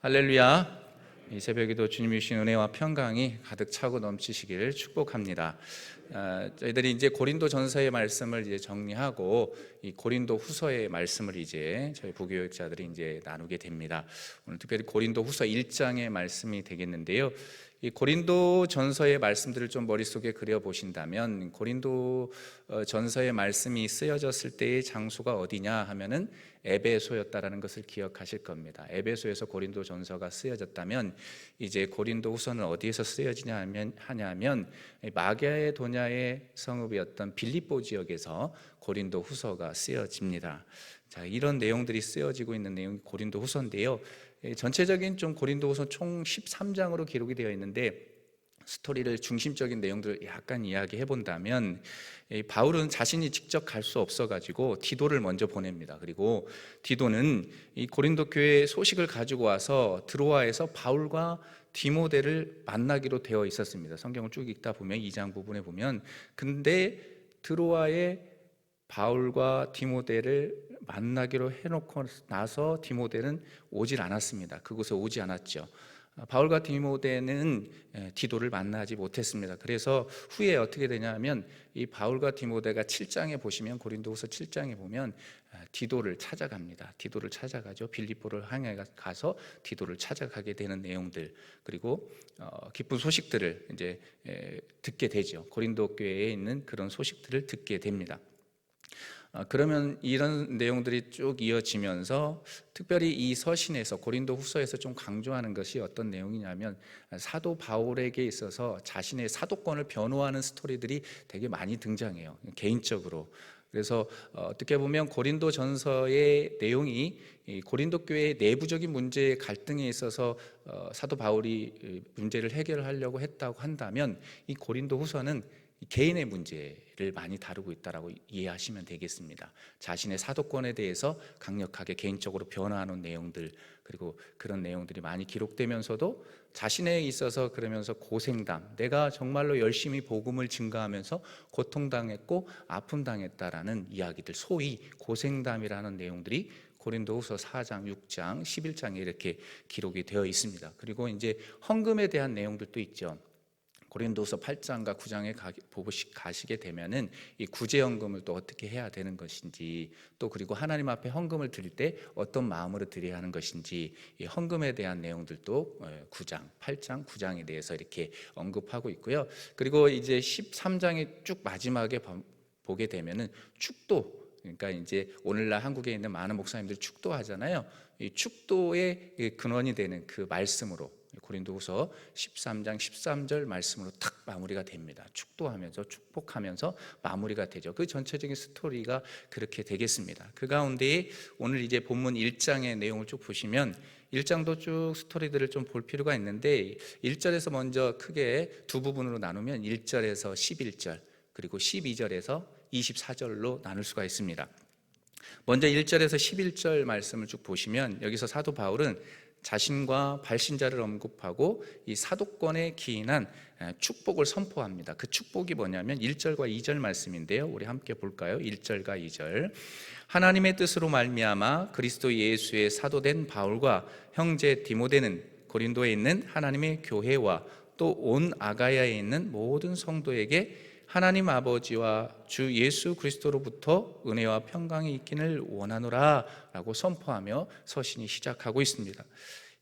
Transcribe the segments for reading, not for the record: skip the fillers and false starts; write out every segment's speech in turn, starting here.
할렐루야. 이 새벽에도 주님이 주신 은혜와 평강이 가득 차고 넘치시기를 축복합니다. 저희들이 이제 고린도 전서의 말씀을 이제 정리하고 이 고린도 후서의 말씀을 이제 저희 부교육자들이 이제 나누게 됩니다. 오늘 특별히 고린도 후서 1장의 말씀이 되겠는데요. 이 고린도 전서의 말씀들을 좀 머릿속에 그려 보신다면 고린도 전서의 말씀이 쓰여졌을 때의 장소가 어디냐 하면은 에베소였다라는 것을 기억하실 겁니다. 에베소에서 고린도 전서가 쓰여졌다면 이제 고린도 후서는 어디에서 쓰여지냐 하냐면 마게도냐의 성읍이었던 빌립보 지역에서 고린도 후서가 쓰여집니다. 자, 이런 내용들이 쓰여지고 있는 내용이 고린도 후서인데요. 전체적인 좀 고린도 후서 총 13장으로 기록이 되어 있는데 스토리를 중심적인 내용들을 약간 이야기해 본다면 바울은 자신이 직접 갈 수 없어 가지고 디도를 먼저 보냅니다. 그리고 디도는 이 고린도 교회 소식을 가지고 와서 드로아에서 바울과 디모데를 만나기로 되어 있었습니다. 성경을 쭉 읽다 보면 2장 부분에 보면 근데 드로아에 바울과 디모데를 만나기로 해놓고 나서 디모데는 오질 않았습니다. 그곳에 오지 않았죠. 바울과 디모데는 디도를 만나지 못했습니다. 그래서 후에 어떻게 되냐면 이 바울과 디모데가 7장에 보시면 고린도후서 7장에 보면 디도를 찾아갑니다. 디도를 찾아가죠. 빌립보를 향해 가서 디도를 찾아가게 되는 내용들, 그리고 기쁜 소식들을 이제 듣게 되죠. 고린도 교회에 있는 그런 소식들을 듣게 됩니다. 그러면 이런 내용들이 쭉 이어지면서 특별히 이 서신에서 고린도 후서에서 좀 강조하는 것이 어떤 내용이냐면 사도 바울에게 있어서 자신의 사도권을 변호하는 스토리들이 되게 많이 등장해요, 개인적으로. 그래서 어떻게 보면 고린도 전서의 내용이 고린도 교회의 내부적인 문제의 갈등에 있어서 사도 바울이 문제를 해결하려고 했다고 한다면 이 고린도 후서는 개인의 문제를 많이 다루고 있다라고 이해하시면 되겠습니다. 자신의 사도권에 대해서 강력하게 개인적으로 변화하는 내용들, 그리고 그런 내용들이 많이 기록되면서도 자신에 있어서 그러면서 고생담, 내가 정말로 열심히 복음을 증거하면서 고통당했고 아픔당했다라는 이야기들, 소위 고생담이라는 내용들이 고린도후서 4장, 6장, 11장에 이렇게 기록이 되어 있습니다. 그리고 이제 헌금에 대한 내용들도 있죠. 고린도서 8장과 9장에 가시게 되면은 이 구제헌금을 또 어떻게 해야 되는 것인지, 또 그리고 하나님 앞에 헌금을 드릴 때 어떤 마음으로 드려야 하는 것인지, 이 헌금에 대한 내용들도 9장, 8장, 9장에 대해서 이렇게 언급하고 있고요. 그리고 이제 13장의 쭉 마지막에 보게 되면은 축도, 그러니까 이제 오늘날 한국에 있는 많은 목사님들이 축도하잖아요. 이 축도의 근원이 되는 그 말씀으로 고린도후서 13장 13절 말씀으로 탁 마무리가 됩니다. 축도하면서 축복하면서 마무리가 되죠. 그 전체적인 스토리가 그렇게 되겠습니다. 그 가운데 오늘 이제 본문 1장의 내용을 쭉 보시면 1장도 쭉 스토리들을 좀 볼 필요가 있는데 1절에서 먼저 크게 두 부분으로 나누면 1절에서 11절, 그리고 12절에서 24절로 나눌 수가 있습니다. 먼저 1절에서 11절 말씀을 쭉 보시면 여기서 사도 바울은 자신과 발신자를 언급하고 이 사도권에 기인한 축복을 선포합니다. 그 축복이 뭐냐면 1절과 2절 말씀인데요, 우리 함께 볼까요? 1절과 2절. 하나님의 뜻으로 말미암아 그리스도 예수의 사도된 바울과 형제 디모데는 고린도에 있는 하나님의 교회와 또 온 아가야에 있는 모든 성도에게 하나님 아버지와 주 예수 그리스도로부터 은혜와 평강이 있기를 원하노라 라고 선포하며 서신이 시작하고 있습니다.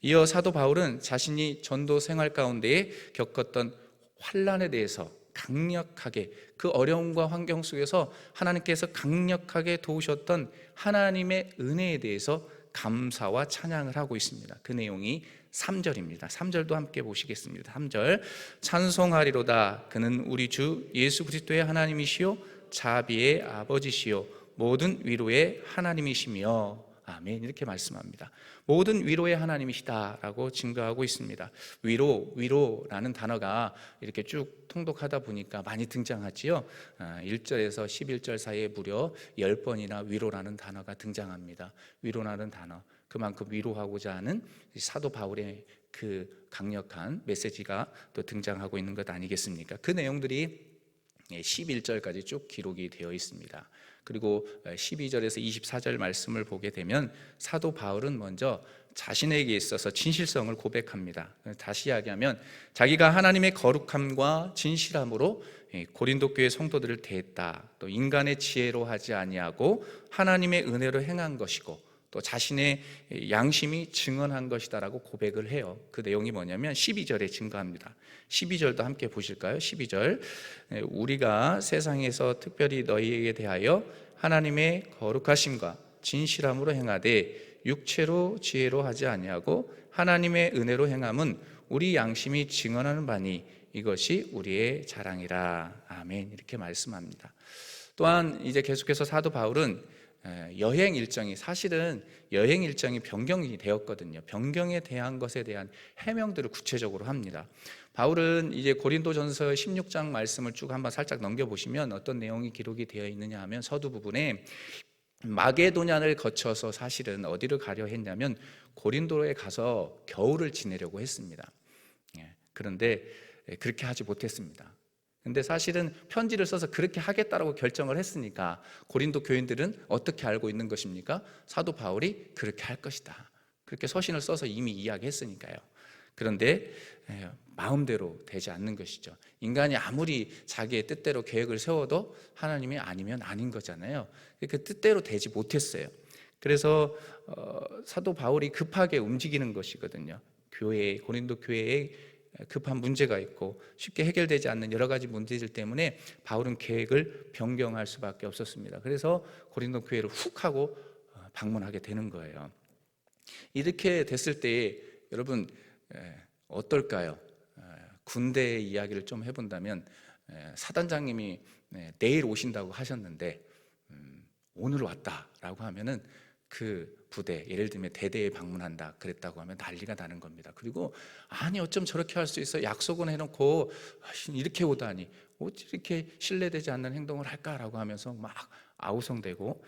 이어 사도 바울은 자신이 전도 생활 가운데에 겪었던 환난에 대해서 강력하게, 그 어려움과 환경 속에서 하나님께서 강력하게 도우셨던 하나님의 은혜에 대해서 감사와 찬양을 하고 있습니다. 그 내용이 3절입니다. 3절도 함께 보시겠습니다. 3절. 찬송하리로다. 그는 우리 주 예수 그리스도의 하나님이시요 자비의 아버지시요 모든 위로의 하나님이시며. 아멘. 이렇게 말씀합니다. 모든 위로의 하나님이시다라고 증거하고 있습니다. 위로라는 단어가 이렇게 쭉 통독하다 보니까 많이 등장하지요. 1절에서 11절 사이에 무려 10번이나 위로라는 단어가 등장합니다. 위로라는 단어, 그만큼 위로하고자 하는 사도 바울의 그 강력한 메시지가 또 등장하고 있는 것 아니겠습니까? 그 내용들이 11절까지 쭉 기록이 되어 있습니다. 그리고 12절에서 24절 말씀을 보게 되면 사도 바울은 먼저 자신에게 있어서 진실성을 고백합니다. 다시 이야기하면 자기가 하나님의 거룩함과 진실함으로 고린도 교회 성도들을 대했다. 또 인간의 지혜로 하지 아니하고 하나님의 은혜로 행한 것이고 또 자신의 양심이 증언한 것이다라고 고백을 해요. 그 내용이 뭐냐면 12절에 증거합니다. 12절도 함께 보실까요? 12절 우리가 세상에서 특별히 너희에게 대하여 하나님의 거룩하심과 진실함으로 행하되 육체로 지혜로 하지 아니하고 하나님의 은혜로 행함은 우리 양심이 증언하는 바니 이것이 우리의 자랑이라. 아멘. 이렇게 말씀합니다. 또한 이제 계속해서 사도 바울은 여행 일정이 사실은 여행 일정이 변경이 되었거든요. 변경에 대한 것에 대한 해명들을 구체적으로 합니다. 바울은 이제 고린도전서 16장 말씀을 쭉 한번 살짝 넘겨보시면 어떤 내용이 기록이 되어 있느냐 하면 서두 부분에 마게도냐를 거쳐서 사실은 어디를 가려 했냐면 고린도에 가서 겨울을 지내려고 했습니다. 그런데 그렇게 하지 못했습니다. 근데 사실은 편지를 써서 그렇게 하겠다라고 결정을 했으니까 고린도 교인들은 어떻게 알고 있는 것입니까? 사도 바울이 그렇게 할 것이다. 그렇게 서신을 써서 이미 이야기했으니까요. 그런데 마음대로 되지 않는 것이죠. 인간이 아무리 자기의 뜻대로 계획을 세워도 하나님이 아니면 아닌 거잖아요. 그 뜻대로 되지 못했어요. 그래서 사도 바울이 급하게 움직이는 것이거든요. 고린도 교회에 급한 문제가 있고 쉽게 해결되지 않는 여러 가지 문제들 때문에 바울은 계획을 변경할 수밖에 없었습니다. 그래서 고린도 교회를 훅 하고 방문하게 되는 거예요. 이렇게 됐을 때 여러분 어떨까요? 군대 이야기를 좀 해본다면 사단장님이 내일 오신다고 하셨는데 오늘 왔다라고 하면은 그 부대, 예를 들면 대대에 방문한다 그랬다고 하면 난리가 나는 겁니다. 그리고 아니 어쩜 저렇게 할 수 있어? 약속은 해놓고 이렇게 오다니 어찌 이렇게 신뢰되지 않는 행동을 할까라고 하면서 막 아우성되고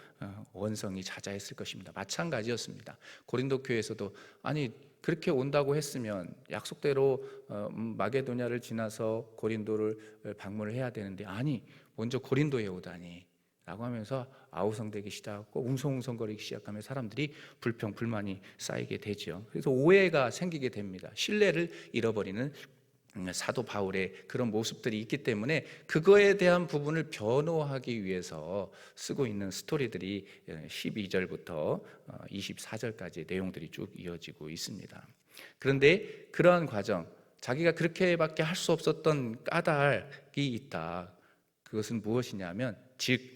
원성이 자자했을 것입니다. 마찬가지였습니다. 고린도 교회에서도 아니 그렇게 온다고 했으면 약속대로 마게도냐를 지나서 고린도를 방문을 해야 되는데 아니 먼저 고린도에 오다니 라고 하면서 아우성되기 시작하고 웅성웅성거리기 시작하면 사람들이 불평, 불만이 쌓이게 되죠. 그래서 오해가 생기게 됩니다. 신뢰를 잃어버리는 사도 바울의 그런 모습들이 있기 때문에 그거에 대한 부분을 변호하기 위해서 쓰고 있는 스토리들이 12절부터 24절까지 내용들이 쭉 이어지고 있습니다. 그런데 그러한 과정, 자기가 그렇게밖에 할 수 없었던 까닭이 있다. 그것은 무엇이냐면 즉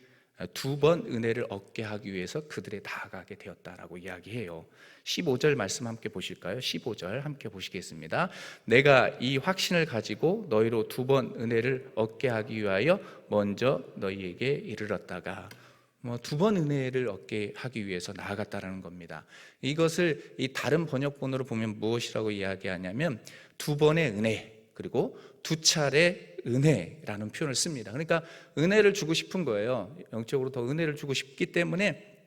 두 번 은혜를 얻게 하기 위해서 그들에 나아가게 되었다라고 이야기해요. 15절 말씀 함께 보실까요? 15절 함께 보시겠습니다. 내가 이 확신을 가지고 너희로 두 번 은혜를 얻게 하기 위하여 먼저 너희에게 이르렀다가 두 번 은혜를 얻게 하기 위해서 나아갔다라는 겁니다. 이것을 이 다른 번역본으로 보면 무엇이라고 이야기하냐면 두 번의 은혜 그리고 두 차례 은혜라는 표현을 씁니다. 그러니까 은혜를 주고 싶은 거예요. 영적으로 더 은혜를 주고 싶기 때문에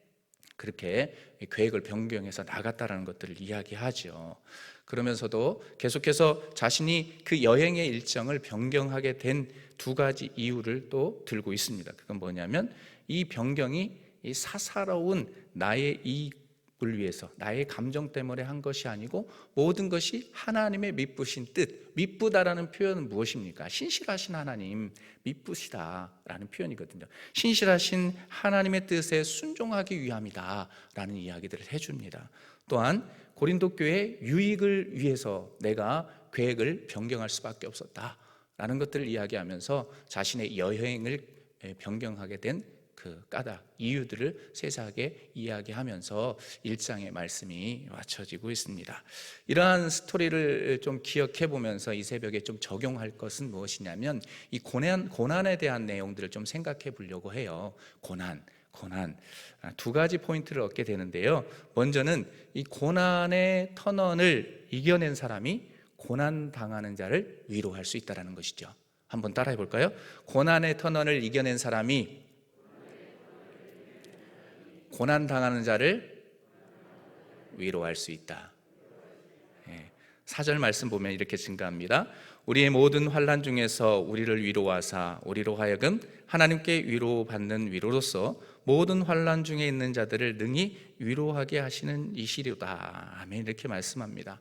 그렇게 계획을 변경해서 나갔다라는 것들을 이야기하죠. 그러면서도 계속해서 자신이 그 여행의 일정을 변경하게 된 두 가지 이유를 또 들고 있습니다. 그건 뭐냐면 이 변경이 이 사사로운 나의 이익을 위해서 나의 감정 때문에 한 것이 아니고 모든 것이 하나님의 미쁘신 뜻. 미쁘다라는 표현은 무엇입니까? 신실하신 하나님, 미쁘시다라는 표현이거든요. 신실하신 하나님의 뜻에 순종하기 위함이다 라는 이야기들을 해줍니다. 또한 고린도 교회의 유익을 위해서 내가 계획을 변경할 수밖에 없었다 라는 것들을 이야기하면서 자신의 여행을 변경하게 된 그 까닭, 이유들을 세세하게 이야기하면서 일장의 말씀이 맞춰지고 있습니다. 이러한 스토리를 좀 기억해 보면서 이 새벽에 좀 적용할 것은 무엇이냐면 이 고난에 대한 내용들을 좀 생각해 보려고 해요. 고난 두 가지 포인트를 얻게 되는데요. 먼저는 이 고난의 터널을 이겨낸 사람이 고난 당하는 자를 위로할 수 있다는 것이죠. 한번 따라해 볼까요? 고난의 터널을 이겨낸 사람이 고난 당하는 자를 위로할 수 있다. 4절 말씀 보면 이렇게 증가합니다. 우리의 모든 환난 중에서 우리를 위로하사 우리로 하여금 하나님께 위로받는 위로로서 모든 환난 중에 있는 자들을 능히 위로하게 하시는 이시리로다. 아멘. 이렇게 말씀합니다.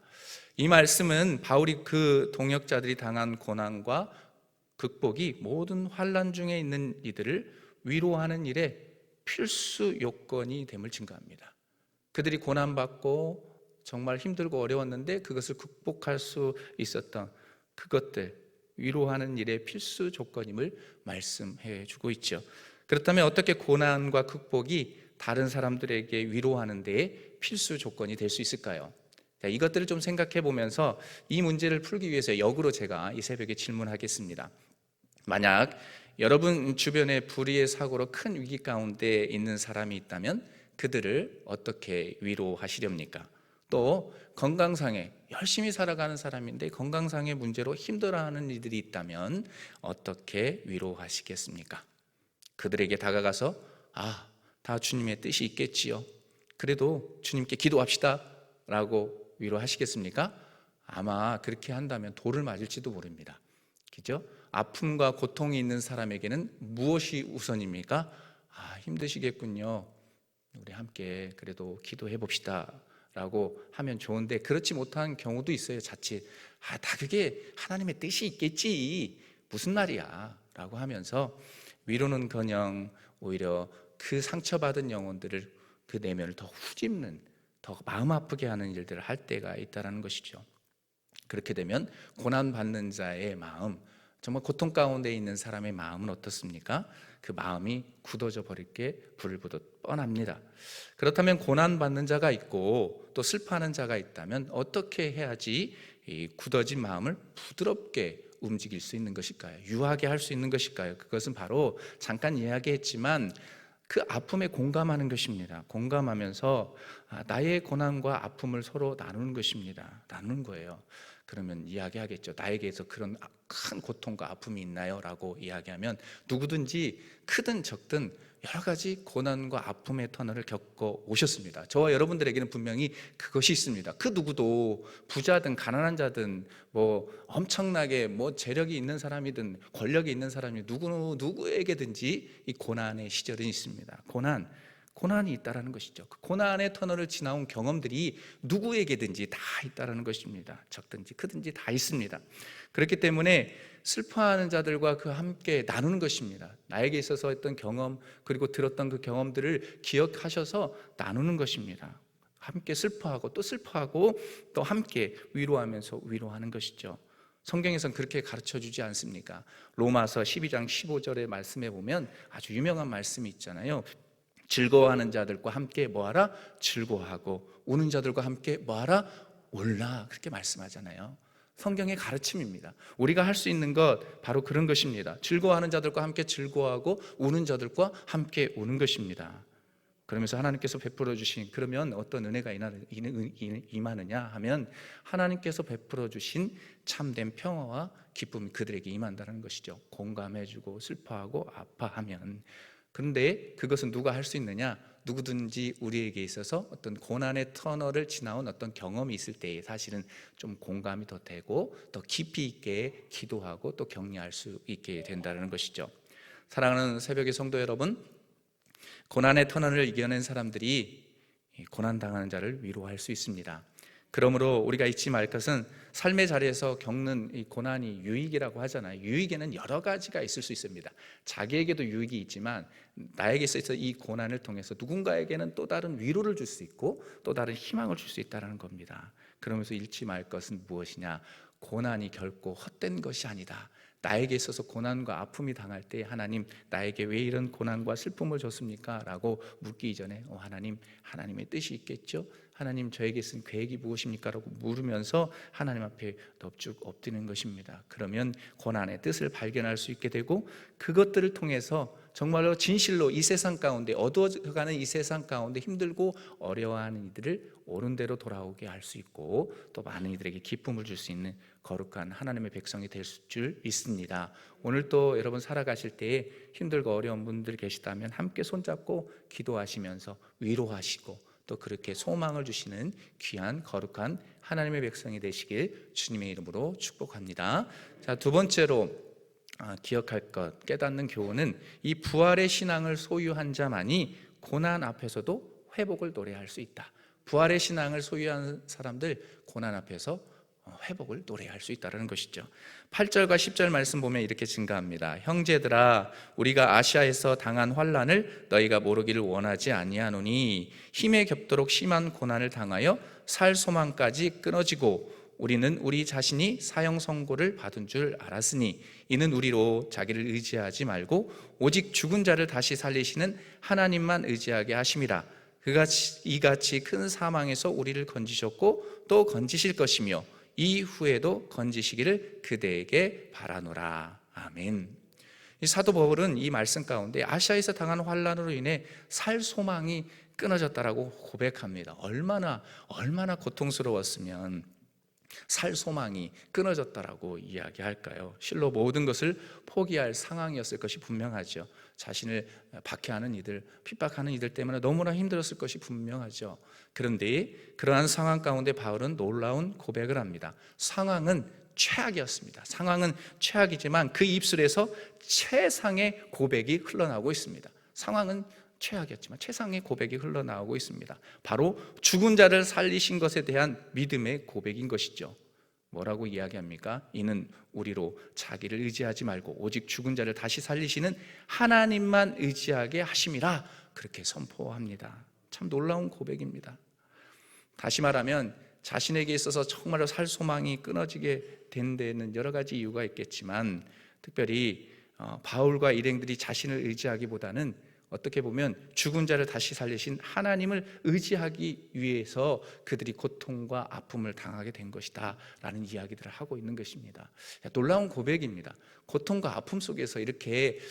이 말씀은 바울이 그 동역자들이 당한 고난과 극복이 모든 환난 중에 있는 이들을 위로하는 일에 필수 요건이 됨을 증거합니다. 그들이 고난받고 정말 힘들고 어려웠는데 그것을 극복할 수 있었던 그것들, 위로하는 일의 필수 조건임을 말씀해 주고 있죠. 그렇다면 어떻게 고난과 극복이 다른 사람들에게 위로하는 데에 필수 조건이 될 수 있을까요? 이것들을 좀 생각해 보면서 이 문제를 풀기 위해서 역으로 제가 이 새벽에 질문하겠습니다. 만약 여러분 주변에 불의의 사고로 큰 위기 가운데 있는 사람이 있다면 그들을 어떻게 위로하시렵니까? 또 건강상에 열심히 살아가는 사람인데 건강상의 문제로 힘들어하는 이들이 있다면 어떻게 위로하시겠습니까? 그들에게 다가가서 다 주님의 뜻이 있겠지요, 그래도 주님께 기도합시다 라고 위로하시겠습니까? 아마 그렇게 한다면 돌을 맞을지도 모릅니다. 그죠? 아픔과 고통이 있는 사람에게는 무엇이 우선입니까? 힘드시겠군요, 우리 함께 그래도 기도해 봅시다 라고 하면 좋은데 그렇지 못한 경우도 있어요. 자칫 다 그게 하나님의 뜻이 있겠지, 무슨 말이야 라고 하면서 위로는커녕 오히려 그 상처받은 영혼들을, 그 내면을 더 후집는, 더 마음 아프게 하는 일들을 할 때가 있다는 것이죠. 그렇게 되면 고난받는 자의 마음, 정말 고통 가운데 있는 사람의 마음은 어떻습니까? 그 마음이 굳어져 버릴 게 불보듯 뻔합니다. 그렇다면 고난받는 자가 있고 또 슬퍼하는 자가 있다면 어떻게 해야지 이 굳어진 마음을 부드럽게 움직일 수 있는 것일까요? 유하게 할 수 있는 것일까요? 그것은 바로 잠깐 이야기했지만 그 아픔에 공감하는 것입니다. 공감하면서 나의 고난과 아픔을 서로 나누는 것입니다. 나누는 거예요. 그러면 이야기하겠죠. 나에게서 그런 큰 고통과 아픔이 있나요? 라고 이야기하면 누구든지 크든 적든 여러 가지 고난과 아픔의 터널을 겪어 오셨습니다. 저와 여러분들에게는 분명히 그것이 있습니다. 그 누구도 부자든 가난한 자든 엄청나게 재력이 있는 사람이든 권력이 있는 사람이 누구에게든지 이 고난의 시절은 있습니다. 고난이 있다라는 것이죠. 그 고난의 터널을 지나온 경험들이 누구에게든지 다 있다라는 것입니다. 적든지 크든지 다 있습니다. 그렇기 때문에 슬퍼하는 자들과 그 함께 나누는 것입니다. 나에게 있어서 했던 경험 그리고 들었던 그 경험들을 기억하셔서 나누는 것입니다. 함께 슬퍼하고 또 슬퍼하고 또 함께 위로하면서 위로하는 것이죠. 성경에서는 그렇게 가르쳐주지 않습니까? 로마서 12장 15절의 말씀에 보면 아주 유명한 말씀이 있잖아요. 즐거워하는 자들과 함께 뭐하라? 즐거워하고 우는 자들과 함께 뭐하라? 울라. 그렇게 말씀하잖아요. 성경의 가르침입니다. 우리가 할 수 있는 것 바로 그런 것입니다. 즐거워하는 자들과 함께 즐거워하고 우는 자들과 함께 우는 것입니다. 그러면서 하나님께서 베풀어 주신, 그러면 어떤 은혜가 임하느냐 하면 하나님께서 베풀어 주신 참된 평화와 기쁨이 그들에게 임한다는 것이죠. 공감해주고 슬퍼하고 아파하면. 그런데 그것은 누가 할 수 있느냐? 누구든지 우리에게 있어서 어떤 고난의 터널을 지나온 어떤 경험이 있을 때에 사실은 좀 공감이 더 되고 더 깊이 있게 기도하고 또 격려할 수 있게 된다는 것이죠. 사랑하는 새벽의 성도 여러분, 고난의 터널을 이겨낸 사람들이 고난당하는 자를 위로할 수 있습니다. 그러므로 우리가 잊지 말 것은 삶의 자리에서 겪는 이 고난이 유익이라고 하잖아요. 유익에는 여러 가지가 있을 수 있습니다. 자기에게도 유익이 있지만 나에게 있어서 이 고난을 통해서 누군가에게는 또 다른 위로를 줄 수 있고 또 다른 희망을 줄 수 있다는 겁니다. 그러면서 잃지 말 것은 무엇이냐? 고난이 결코 헛된 것이 아니다. 나에게 있어서 고난과 아픔이 당할 때 하나님 나에게 왜 이런 고난과 슬픔을 줬습니까? 라고 묻기 이전에 하나님의 뜻이 있겠죠? 하나님 저에게 쓴 계획이 무엇입니까? 라고 물으면서 하나님 앞에 넙죽 엎드리는 것입니다. 그러면 고난의 뜻을 발견할 수 있게 되고 그것들을 통해서 정말로 진실로 이 세상 가운데 어두워가는 이 세상 가운데 힘들고 어려워하는 이들을 옳은 대로 돌아오게 할 수 있고 또 많은 이들에게 기쁨을 줄 수 있는 거룩한 하나님의 백성이 될 줄 믿습니다. 오늘 또 여러분 살아가실 때에 힘들고 어려운 분들 계시다면 함께 손잡고 기도하시면서 위로하시고 또 그렇게 소망을 주시는 귀한 거룩한 하나님의 백성이 되시길 주님의 이름으로 축복합니다. 자, 두 번째로 기억할 것, 깨닫는 교훈은 이 부활의 신앙을 소유한 자만이 고난 앞에서도 회복을 노래할 수 있다. 부활의 신앙을 소유한 사람들 고난 앞에서 회복을 노래할 수 있다는 것이죠. 8절과 10절 말씀 보면 이렇게 증가합니다. 형제들아, 우리가 아시아에서 당한 환난을 너희가 모르기를 원하지 아니하노니 힘에 겹도록 심한 고난을 당하여 살 소망까지 끊어지고 우리는 우리 자신이 사형 선고를 받은 줄 알았으니 이는 우리로 자기를 의지하지 말고 오직 죽은 자를 다시 살리시는 하나님만 의지하게 하심이라. 그가 이같이 큰 사망에서 우리를 건지셨고 또 건지실 것이며 이후에도 건지시기를 그대에게 바라노라. 아멘. 이 사도 바울은 이 말씀 가운데 아시아에서 당한 환난으로 인해 살 소망이 끊어졌다라고 고백합니다. 얼마나 고통스러웠으면 살 소망이 끊어졌다라고 이야기할까요? 실로 모든 것을 포기할 상황이었을 것이 분명하죠. 자신을 박해하는 이들, 핍박하는 이들 때문에 너무나 힘들었을 것이 분명하죠. 그런데 그러한 상황 가운데 바울은 놀라운 고백을 합니다. 상황은 최악이었습니다. 상황은 최악이지만 그 입술에서 최상의 고백이 흘러나오고 있습니다. 상황은 최악이었지만 최상의 고백이 흘러나오고 있습니다. 바로 죽은 자를 살리신 것에 대한 믿음의 고백인 것이죠. 뭐라고 이야기합니까? 이는 우리로 자기를 의지하지 말고 오직 죽은 자를 다시 살리시는 하나님만 의지하게 하심이라 그렇게 선포합니다. 참 놀라운 고백입니다. 다시 말하면 자신에게 있어서 정말로 살 소망이 끊어지게 된 데는 여러 가지 이유가 있겠지만 특별히 바울과 일행들이 자신을 의지하기보다는 어떻게 보면 죽은 자를 다시 살리신 하나님을 의지하기 위해서 그들이 고통과 아픔을 당하게 된 것이다 라는 이야기들을 하고 있는 것입니다. 놀라운 고백입니다. 고통과 아픔 속에서 이렇게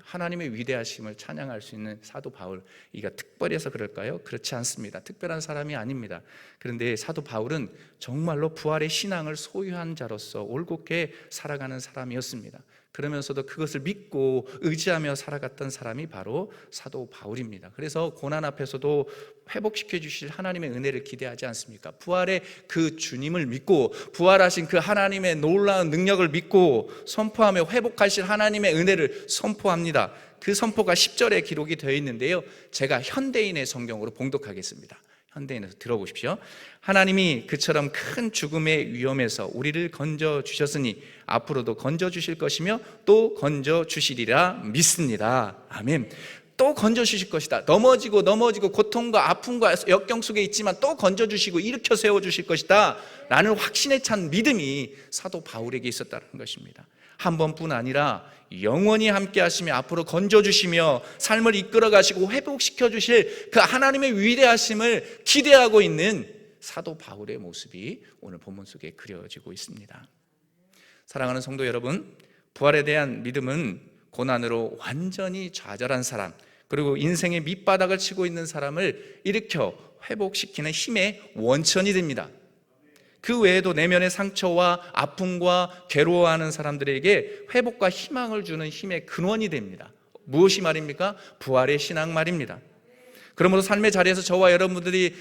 하나님의 위대하심을 찬양할 수 있는 사도 바울, 이가 특별해서 그럴까요? 그렇지 않습니다. 특별한 사람이 아닙니다. 그런데 사도 바울은 정말로 부활의 신앙을 소유한 자로서 올곧게 살아가는 사람이었습니다. 그러면서도 그것을 믿고 의지하며 살아갔던 사람이 바로 사도 바울입니다. 그래서 고난 앞에서도 회복시켜 주실 하나님의 은혜를 기대하지 않습니까? 부활의 그 주님을 믿고 부활하신 그 하나님의 놀라운 능력을 믿고 선포하며 회복하실 하나님의 은혜를 선포합니다. 그 선포가 10절에 기록이 되어 있는데요, 제가 현대인의 성경으로 봉독하겠습니다. 현대인에서 들어보십시오. 하나님이 그처럼 큰 죽음의 위험에서 우리를 건져주셨으니 앞으로도 건져주실 것이며 또 건져주시리라 믿습니다. 아멘. 또 건져주실 것이다. 넘어지고 고통과 아픔과 역경 속에 있지만 또 건져주시고 일으켜 세워주실 것이다 라는 확신에 찬 믿음이 사도 바울에게 있었다는 것입니다. 한 번뿐 아니라 영원히 함께 하시며 앞으로 건져주시며 삶을 이끌어 가시고 회복시켜 주실 그 하나님의 위대하심을 기대하고 있는 사도 바울의 모습이 오늘 본문 속에 그려지고 있습니다. 사랑하는 성도 여러분, 부활에 대한 믿음은 고난으로 완전히 좌절한 사람, 그리고 인생의 밑바닥을 치고 있는 사람을 일으켜 회복시키는 힘의 원천이 됩니다. 그 외에도 내면의 상처와 아픔과 괴로워하는 사람들에게 회복과 희망을 주는 힘의 근원이 됩니다. 무엇이 말입니까? 부활의 신앙 말입니다. 그러므로 삶의 자리에서 저와 여러분들이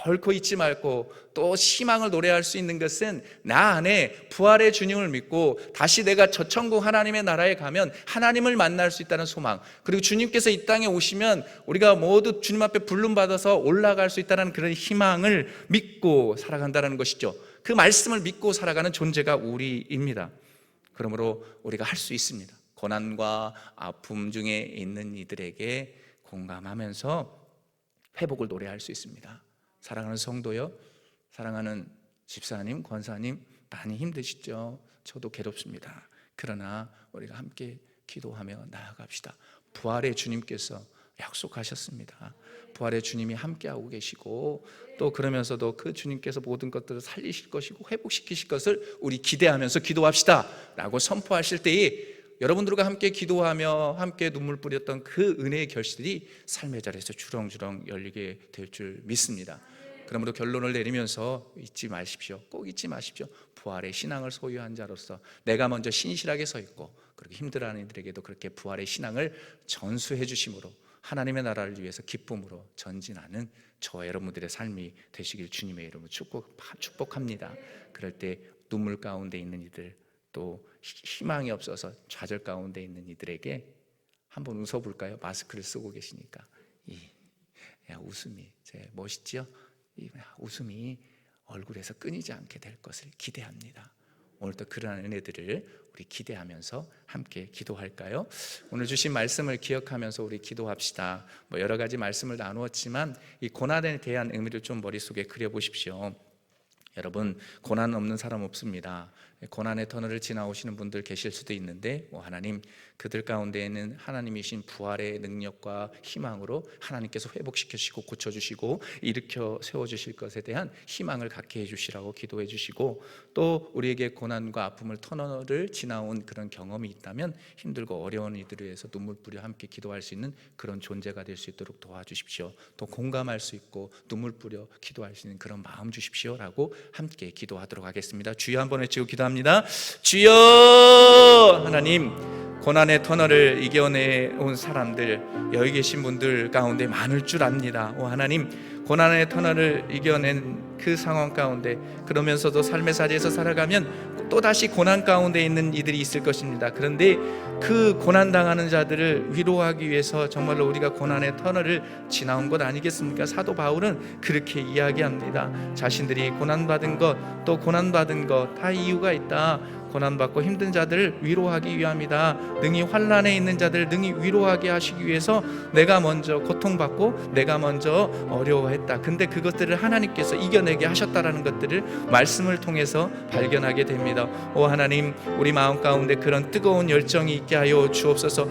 결코 잊지 말고 또 희망을 노래할 수 있는 것은 나 안에 부활의 주님을 믿고 다시 내가 저 천국 하나님의 나라에 가면 하나님을 만날 수 있다는 소망, 그리고 주님께서 이 땅에 오시면 우리가 모두 주님 앞에 부름받아서 올라갈 수 있다는 그런 희망을 믿고 살아간다는 것이죠. 그 말씀을 믿고 살아가는 존재가 우리입니다. 그러므로 우리가 할 수 있습니다. 고난과 아픔 중에 있는 이들에게 공감하면서 회복을 노래할 수 있습니다. 사랑하는 성도요, 사랑하는 집사님, 권사님, 많이 힘드시죠? 저도 괴롭습니다. 그러나 우리가 함께 기도하며 나아갑시다. 부활의 주님께서 약속하셨습니다. 부활의 주님이 함께하고 계시고 또 그러면서도 그 주님께서 모든 것들을 살리실 것이고 회복시키실 것을 우리 기대하면서 기도합시다 라고 선포하실 때에 여러분들과 함께 기도하며 함께 눈물 뿌렸던 그 은혜의 결실이 삶의 자리에서 주렁주렁 열리게 될 줄 믿습니다. 그러므로 결론을 내리면서 잊지 마십시오. 꼭 잊지 마십시오. 부활의 신앙을 소유한 자로서 내가 먼저 신실하게 서 있고 그렇게 힘들어하는 이들에게도 그렇게 부활의 신앙을 전수해 주심으로 하나님의 나라를 위해서 기쁨으로 전진하는 저와 여러분들의 삶이 되시길 주님의 이름으로 축복합니다. 그럴 때 눈물 가운데 있는 이들, 또 희망이 없어서 좌절 가운데 있는 이들에게 한번 웃어볼까요? 마스크를 쓰고 계시니까 웃음이 멋있죠? 이 웃음이 얼굴에서 끊이지 않게 될 것을 기대합니다. 오늘도 그러한 은혜들을 우리 기대하면서 함께 기도할까요? 오늘 주신 말씀을 기억하면서 우리 기도합시다. 여러 가지 말씀을 나누었지만 이 고난에 대한 의미를 좀 머릿속에 그려보십시오. 여러분, 고난 없는 사람 없습니다. 고난의 터널을 지나오시는 분들 계실 수도 있는데 하나님, 그들 가운데에는 하나님이신 부활의 능력과 희망으로 하나님께서 회복시켜주시고 고쳐주시고 일으켜 세워주실 것에 대한 희망을 갖게 해주시라고 기도해 주시고, 또 우리에게 고난과 아픔을 터널을 지나온 그런 경험이 있다면 힘들고 어려운 이들을 위해서 눈물 뿌려 함께 기도할 수 있는 그런 존재가 될 수 있도록 도와주십시오. 또 공감할 수 있고 눈물 뿌려 기도할 수 있는 그런 마음 주십시오라고 함께 기도하도록 하겠습니다. 주여 한번 외치고 기도합니다. 주여! 하나님, 고난의 터널을 이겨내온 사람들, 여기 계신 분들 가운데 많을 줄 압니다. 하나님, 고난의 터널을 이겨낸 그 상황 가운데 그러면서도 삶의 자리에서 살아가면 또다시 고난 가운데 있는 이들이 있을 것입니다. 그런데 그 고난당하는 자들을 위로하기 위해서 정말로 우리가 고난의 터널을 지나온 것 아니겠습니까? 사도 바울은 그렇게 이야기합니다. 자신들이 고난받은 것, 또 고난받은 것 다 이유가 있다. 고난받고 힘든 자들을 위로하기 위함이다. 능히 환난에 있는 자들을 능히 위로하게 하시기 위해서 내가 먼저 고통받고 내가 먼저 어려워했다. 근데 그것들을 하나님께서 이겨내게 하셨다라는 것들을 말씀을 통해서 발견하게 됩니다. 하나님, 우리 마음 가운데 그런 뜨거운 열정이 있게 하여 주옵소서.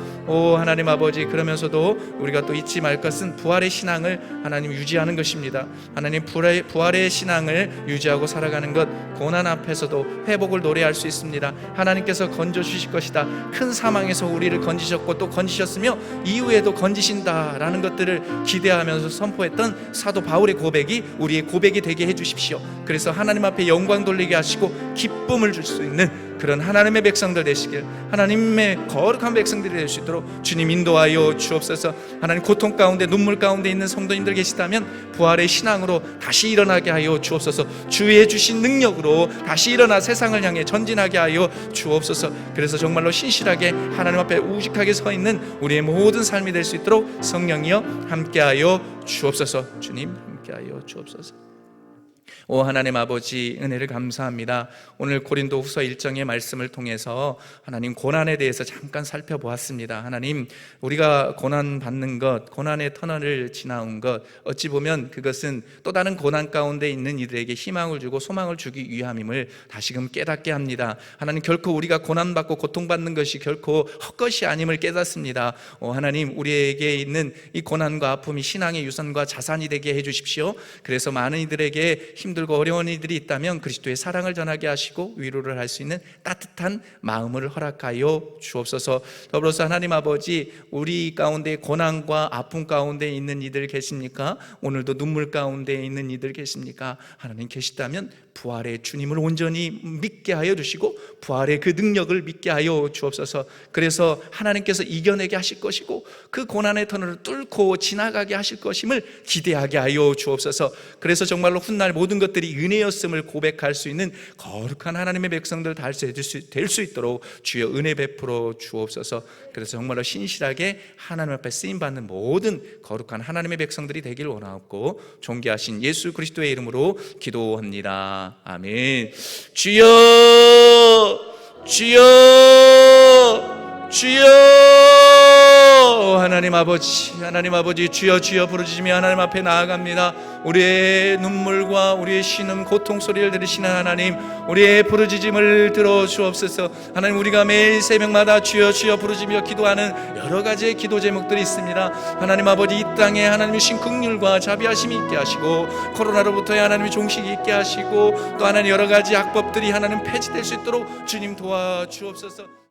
하나님 아버지, 그러면서도 우리가 또 잊지 말 것은 부활의 신앙을 하나님 유지하는 것입니다. 하나님, 부활의 신앙을 유지하고 살아가는 것, 고난 앞에서도 회복을 노래할 수 있습니다. 하나님께서 건져주실 것이다. 큰 사망에서 우리를 건지셨고 또 건지셨으며 이후에도 건지신다라는 것들을 기대하면서 선포했던 사도 바울의 고백이 우리의 고백이 되게 해주십시오. 그래서 하나님 앞에 영광 돌리게 하시고 기쁨을 줄 수 있는 그런 하나님의 백성들 되시길, 하나님의 거룩한 백성들이 될 수 있도록 주님 인도하여 주옵소서. 하나님, 고통 가운데 눈물 가운데 있는 성도님들 계시다면 부활의 신앙으로 다시 일어나게 하여 주옵소서. 주의 주신 능력으로 다시 일어나 세상을 향해 전진하게 하여 주옵소서. 그래서 정말로 신실하게 하나님 앞에 우직하게 서 있는 우리의 모든 삶이 될 수 있도록 성령이여 함께하여 주옵소서. 주님 함께하여 주옵소서. 하나님 아버지, 은혜를 감사합니다. 오늘 고린도 후서 1장의 말씀을 통해서 하나님 고난에 대해서 잠깐 살펴보았습니다. 하나님, 우리가 고난 받는 것, 고난의 터널을 지나온 것, 어찌 보면 그것은 또 다른 고난 가운데 있는 이들에게 희망을 주고 소망을 주기 위함임을 다시금 깨닫게 합니다. 하나님, 결코 우리가 고난받고 고통받는 것이 결코 헛것이 아님을 깨닫습니다. 하나님, 우리에게 있는 이 고난과 아픔이 신앙의 유산과 자산이 되게 해주십시오. 그래서 많은 이들에게 힘들고 어려운 이들이 있다면 그리스도의 사랑을 전하게 하시고 위로를 할 수 있는 따뜻한 마음을 허락하여 주옵소서. 더불어서 하나님 아버지, 우리 가운데 고난과 아픔 가운데 있는 이들 계십니까? 오늘도 눈물 가운데 있는 이들 계십니까? 하나님 계시다면 부활의 주님을 온전히 믿게 하여 주시고 부활의 그 능력을 믿게 하여 주옵소서. 그래서 하나님께서 이겨내게 하실 것이고 그 고난의 터널을 뚫고 지나가게 하실 것임을 기대하게 하여 주옵소서. 그래서 정말로 훗날 모든 것들이 은혜였음을 고백할 수 있는 거룩한 하나님의 백성들 될 수 있도록 주여 은혜 베풀어 주옵소서. 그래서 정말로 신실하게 하나님 앞에 쓰임받는 모든 거룩한 하나님의 백성들이 되길 원하옵고 존귀하신 예수 그리스도의 이름으로 기도합니다. 아멘. 주여, 주여, 주여. 하나님 아버지, 주여 주여 부르짖으며 하나님 앞에 나아갑니다. 우리의 눈물과 우리의 신음, 고통 소리를 들으시는 하나님, 우리의 부르짖음을 들어주옵소서. 하나님, 우리가 매일 새벽마다 주여 주여 부르짖으며 기도하는 여러 가지의 기도 제목들이 있습니다. 하나님 아버지, 이 땅에 하나님의 신 긍휼과 자비하심이 있게 하시고 코로나로부터의 하나님의 종식이 있게 하시고 또 하나님 여러 가지 악법들이 하나님 폐지될 수 있도록 주님 도와주옵소서.